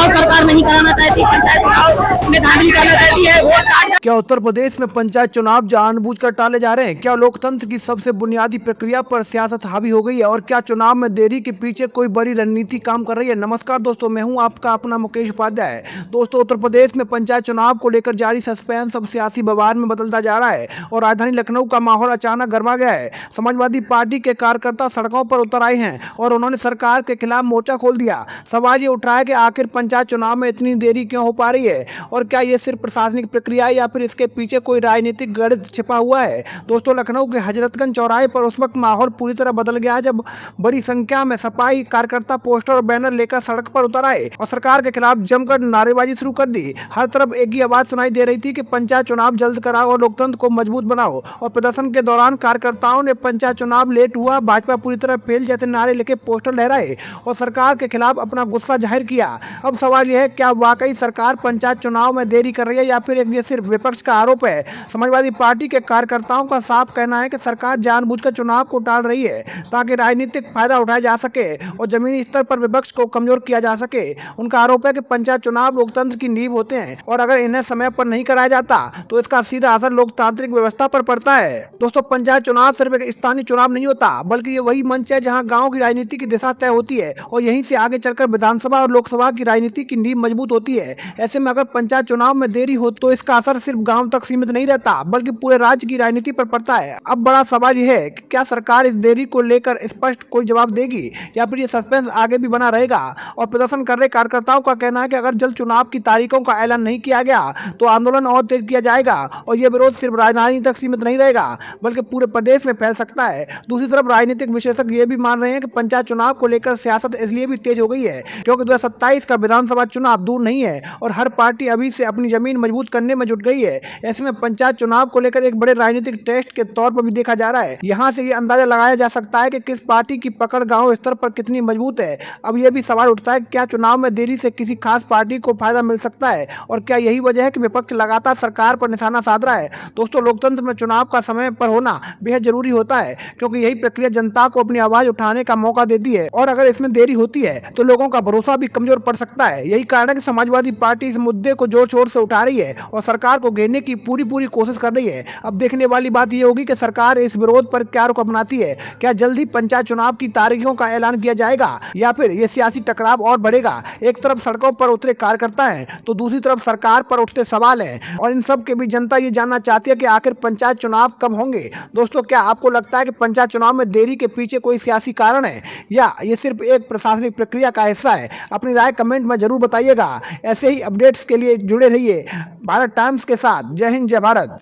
चुनाव सरकार नहीं कराना चाहती, पंचायत चुनाव में धांधली करना चाहती है, वोट काट। क्या उत्तर प्रदेश में पंचायत चुनाव जानबूझकर टाले जा रहे हैं? क्या लोकतंत्र की सबसे बुनियादी प्रक्रिया पर सियासत हावी हो गई है? और क्या चुनाव में देरी के पीछे कोई बड़ी रणनीति काम कर रही है? नमस्कार दोस्तों, मैं हूं आपका अपना मुकेश उपाध्याय। दोस्तों, उत्तर प्रदेश में पंचायत चुनाव को लेकर जारी सस्पेंस अब सियासी बवाल में बदलता जा रहा है और राजधानी लखनऊ का माहौल अचानक गर्मा गया है। समाजवादी पार्टी के कार्यकर्ता सड़कों पर उतर आए हैं और उन्होंने सरकार के खिलाफ मोर्चा खोल दिया। सवाल ये उठा है कि आखिर पंचायत चुनाव में इतनी देरी क्यों हो पा रही है और क्या ये सिर्फ प्रशासनिक प्रक्रिया है या फिर इसके पीछे कोई राजनीतिक गणित छिपा हुआ है? दोस्तों, लखनऊ के हजरतगंज चौराहे पर उस वक्त माहौल पूरी तरह बदल गया जब बड़ी संख्या में सपाई कार्यकर्ता पोस्टर और बैनर लेकर सड़क पर उतर आए और सरकार के खिलाफ जमकर नारेबाजी शुरू कर दी। हर तरफ एक ही आवाज सुनाई दे रही थी कि पंचायत चुनाव जल्द कराओ और लोकतंत्र को मजबूत बनाओ। और प्रदर्शन के दौरान कार्यकर्ताओं ने पंचायत चुनाव लेट हुआ, भाजपा पूरी तरह फेल जैसे नारे लेके पोस्टर लहराए और सरकार के खिलाफ अपना गुस्सा जाहिर किया। अब सवाल यह है, क्या वाकई सरकार पंचायत चुनाव में देरी कर रही है या फिर ये सिर्फ विपक्ष का आरोप है? समाजवादी पार्टी के कार्यकर्ताओं का साफ कहना है कि सरकार जानबूझकर चुनाव को टाल रही है ताकि राजनीतिक फायदा उठाया जा सके और जमीनी स्तर पर विपक्ष को कमजोर किया जा सके। उनका आरोप है कि पंचायत चुनाव लोकतंत्र की नींव होते हैं और अगर इन्हें समय पर नहीं कराया जाता तो इसका सीधा असर लोकतांत्रिक व्यवस्था पर पड़ता है। दोस्तों, पंचायत चुनाव सिर्फ एक स्थानीय चुनाव नहीं होता, बल्कि ये वही मंच है जहां गांव की राजनीति की दिशा तय होती है और यहीं से आगे चलकर विधानसभा और लोकसभा की राजनीति की नींव मजबूत होती है। ऐसे में अगर पंचायत चुनाव में देरी हो तो इसका असर सिर्फ गांव तक सीमित नहीं रहता, बल्कि पूरे राज्य की राजनीति पर पड़ता है। अब बड़ा सवाल यह है कि क्या सरकार इस देरी को लेकर स्पष्ट कोई जवाब देगी या फिर ये सस्पेंस आगे भी बना रहेगा? और प्रदर्शन कर रहे कार्यकर्ताओं का कहना है कि अगर जल्द चुनाव की तारीखों का ऐलान नहीं किया गया तो आंदोलन और तेज किया जाएगा और यह विरोध सिर्फ राजधानी तक सीमित नहीं रहेगा, बल्कि पूरे प्रदेश में फैल सकता है। दूसरी तरफ राजनीतिक विशेषज्ञ ये भी मान रहे हैं कि पंचायत चुनाव को लेकर सियासत इसलिए भी तेज हो गई है क्योंकि 2027 का विधानसभा चुनाव दूर नहीं है और हर पार्टी अभी से अपनी जमीन मजबूत करने में जुट गई है। ऐसे में पंचायत चुनाव को लेकर एक बड़े राजनीतिक टेस्ट के तौर पर भी देखा जा रहा है। यहाँ से ये अंदाजा लगाया जा सकता है कि किस पार्टी की पकड़ गांव स्तर पर कितनी मजबूत है। अब यह भी सवाल उठता है, क्या चुनाव में देरी से किसी खास पार्टी को फायदा मिल सकता है और क्या यही वजह है कि विपक्ष लगातार सरकार पर निशाना साध रहा है? दोस्तों, लोकतंत्र में चुनाव का समय पर होना बेहद जरूरी होता है क्योंकि यही प्रक्रिया जनता को अपनी आवाज उठाने का मौका देती है और अगर इसमें देरी होती है तो लोगों का भरोसा भी कमजोर पड़ सकता है। यही कारण है कि समाजवादी पार्टी इस मुद्दे को जोर शोर से उठा रही है और सरकार को घेरने की पूरी कोशिश कर रही है। अब देखने वाली बात यह होगी कि सरकार इस विरोध पर क्या रुख अपनाती है। क्या जल्द ही पंचायत चुनाव की तारीखों का ऐलान किया जाएगा या फिर ये सियासी टकराव और बढ़ेगा? एक तरफ सड़कों पर उतरे कार्यकर्ता हैं तो दूसरी तरफ सरकार पर उठते सवाल हैं और इन सब के बीच जनता ये जानना चाहती है कि आखिर पंचायत चुनाव कब होंगे। दोस्तों, क्या आपको लगता है कि पंचायत चुनाव में देरी के पीछे कोई सियासी कारण है या ये सिर्फ एक प्रशासनिक प्रक्रिया का हिस्सा है? अपनी राय कमेंट में जरूर बताइएगा। ऐसे ही अपडेट्स के लिए जुड़े रहिए भारत टाइम्स के साथ। जय हिंद, जय भारत।